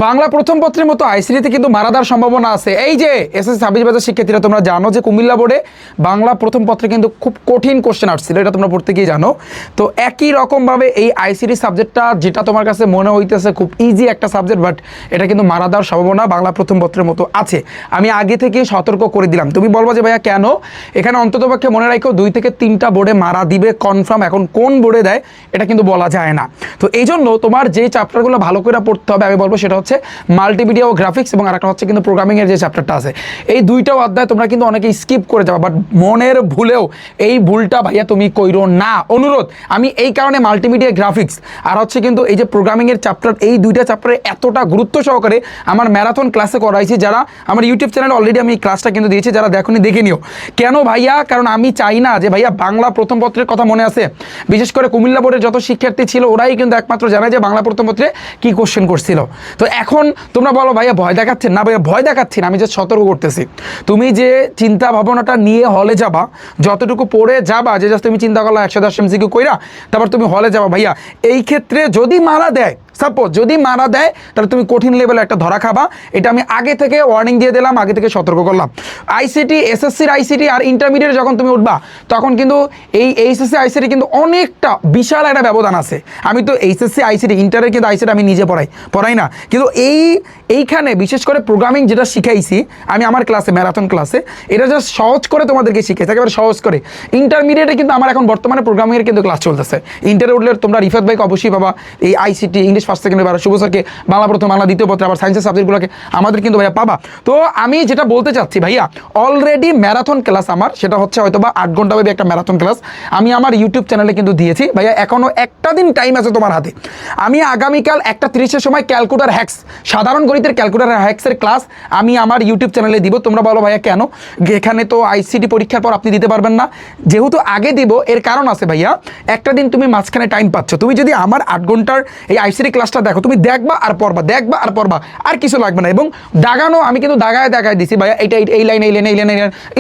বাংলা প্রথম পত্রের মতো আইসিটিতে কিন্তু মারা দেওয়ার সম্ভাবনা আছে। এই যে এসএসসি 26 ব্যাচের শিক্ষার্থীরা তোমরা জানো যে কুমিল্লা বোর্ডে বাংলা প্রথম পত্রে কিন্তু খুব কঠিন কোশ্চেন আসছিল, এটা তোমরা প্রত্যেকেই জানো। তো একই রকমভাবে এই আইসিটি সাবজেক্টটা যেটা তোমার কাছে মনে হইতেছে খুব ইজি একটা সাবজেক্ট, বাট এটা কিন্তু মারা দেওয়ার সম্ভাবনা বাংলা প্রথম পত্রের মতো আছে। আমি আগে থেকে সতর্ক করে দিলাম। তুমি বলবো যে ভাইয়া কেন? এখানে অন্ততপক্ষে মনে রাখো 2 থেকে 3টা বোর্ডে মারা দিবে কনফার্ম। এখন কোন বোর্ডে দেয় এটা কিন্তু বলা যায় না। তো এই জন্য তোমার যে চ্যাপ্টারগুলো ভালো করে পড়তে হবে আমি বলবো সেটা হচ্ছে মাল্টিমিডিয়া ও গ্রাফিক্স, এবং আরেকটা হচ্ছে কিন্তু প্রোগ্রামিং এর যে চ্যাপ্টারটা আছে। এই দুইটা অধ্যায় তোমরা কিন্তু অনেকে স্কিপ করে যাবে, বাট মনের ভুলেও এই ভুলটা ভাইয়া তুমি কইরো না, অনুরোধ। আমি এই কারণে মাল্টিমিডিয়া গ্রাফিক্স আর হচ্ছে কিন্তু এই যে প্রোগ্রামিং এর চ্যাপ্টার, এই দুইটা চ্যাপ্টারে এতটা গুরুত্ব সহকারে আমার ম্যারাথন ক্লাসে করাইছি। যারা আমার ইউটিউব চ্যানেলে অলরেডি আমি ক্লাসটা কিন্তু দিয়েছি, যারা দেখোনি দেখে নিও। কেন ভাইয়া? কারণ আমি চাই না যে ভাইয়া বাংলা প্রথম পত্রের কথা মনে আছে, বিশেষ করে কুমিল্লা বোর্ডের যত শিক্ষার্থী ছিল ওরাই কিন্তু একমাত্র জানে যে বাংলা প্রথম পত্রে কি কোশ্চেন করছিল। তো এখন তোমরা বলো ভাইয়া ভয় দেখাচ্ছেন না? ভাইয়া ভয় দেখাচ্ছি না, আমি যে সতর্ক করতেছি। তুমি যে চিন্তা ভাবনাটা নিয়ে হলে যাবা, যতটুকু পড়ে যাবা, যে জাস্ট তুমি চিন্তা করলা 110 MCQ কইরা তারপর তুমি হলে যাবা, ভাইয়া এই ক্ষেত্রে যদি মারা দেয়, সাপোজ যদি মারা দেয়, তাহলে তুমি কঠিন লেভেলে একটা ধরা খাবা। এটা আমি আগে থেকে ওয়ার্নিং দিয়ে দিলাম, আগে থেকে সতর্ক করলাম। আইসিটি, এসএসসির আইসিটি আর ইন্টারমিডিয়েট যখন তুমি উঠবা তখন কিন্তু এই এইচএসসি আইসিটি কিন্তু অনেকটা বিশাল একটা ব্যবধান আছে। আমি তো এইচএসসি আইসিটি, ইন্টারের কিন্তু আইসিটি আমি নিজে পড়াই না, কিন্তু এইখানে বিশেষ করে প্রোগ্রামিং যেটা শিখাইছি আমি আমার ক্লাসে, ম্যারাথন ক্লাসে, এটা জাস্ট সহজ করে তোমাদেরকে শিখাইছি, একেবারে সহজ করে। ইন্টারমিডিয়েটে কিন্তু আমার এখন বর্তমানে প্রোগ্রামিংয়ের কিন্তু ক্লাস চলতেছে। ইন্টারে উঠলে তোমরা রিফাত ভাইকে অবশ্যই পাবা, এই আইসিটি, ইংলিশ ফার্স্ট সেকেন্ড এবার শুভ স্যারকে, বাংলা প্রথম, বাংলা দ্বিতীয় পত্রে, আবার সায়েন্সের সাবজেক্টগুলোকে আমাদের কিন্তু ভাইয়া পাবা। তো আমি যেটা বলতে চাচ্ছি ভাইয়া, অলরেডি ম্যারাথন ক্লাস আমার, সেটা হচ্ছে হয়তো বা 8 ঘন্টা ব্যাপী একটা ম্যারাথন ক্লাস আমি আমার ইউটিউব চ্যানেলে কিন্তু দিয়েছি। ভাইয়া এখনও একটা দিন টাইম আছে তোমার হাতে। আমি আগামীকাল 1:30-এর সময় ক্যালকুলেটর হ্যাক্স, সাধারণ গণিতের ক্যালকুলেটর হ্যাক্সের ক্লাস আমি আমার ইউটিউব চ্যানেলে দিব। তোমরা বলো ভাইয়া কেন? এখানে তো আইসিটি পরীক্ষার পর আপনি দিতে পারবেন না। যেহেতু আগে দিব, এর কারণ আছে ভাইয়া। একটা দিন তুমি মাঝখানে টাইম পাচ্ছ, তুমি যদি আমার 8 ঘন্টার এই আইসিটি ক্লাসটা দেখো, তুমি দেখবা আর পড়বা, দেখবা আর পড়বা, আর কিছু লাগবে না। এবং দাগানো আমি কিন্তু দাগায় দিছি ভাইয়া, এইটা এই লাইন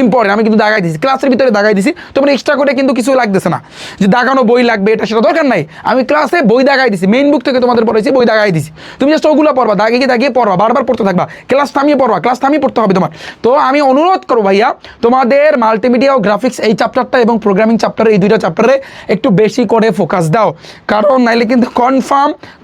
ইম্পর্টেন্ট, আমি কিন্তু দাগাই দিছি, ক্লাসের ভিতরে দাগাই দিছি। তোমার এক্সট্রা করে কিন্তু কিছু লাগতেছে না যে দাগানো বই লাগবে, এটা সেটা দরকার নাই। আমি ক্লাসে বই দাগাই দিছি, মেইন বুক থেকে তোমাদের পড়াইছি, বই দাগাই দিছি। তুমি জাস্ট ওগুলো পড়বা, দাগিয়ে পড়বা, বারবার পড়তে থাকবা, ক্লাস থামিয়ে পড়বা, ক্লাস থামিয়ে পড়তে হবে তোমার। তো আমি অনুরোধ করবো ভাইয়া, তোমাদের মাল্টিমিডিয়া ও গ্রাফিক্স এই চ্যাপ্টারটা এবং প্রোগ্রামিং চ্যাপ্টারে, এই দুইটা চ্যাপ্টারে একটু বেশি করে ফোকাস দাও, কারণ নাইলে কিন্তু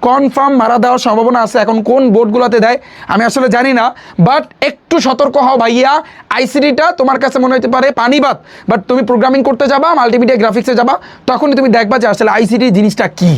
কনফার্ম মারা দেওয়ার সম্ভাবনা আছে। এখন কোন বোর্ডগুলোতে দেয় আমি আসলে জানি না, বাট একটু সতর্ক হও ভাইয়া। আইসিটিটা তোমার কাছে মনে হতে পারে পানিবাদ, বাট তুমি প্রোগ্রামিং করতে যাবা, মাল্টিমিডিয়া গ্রাফিক্সে যাবা, তখনই তুমি দেখবা যে আসলে আইসিটি জিনিসটা কি।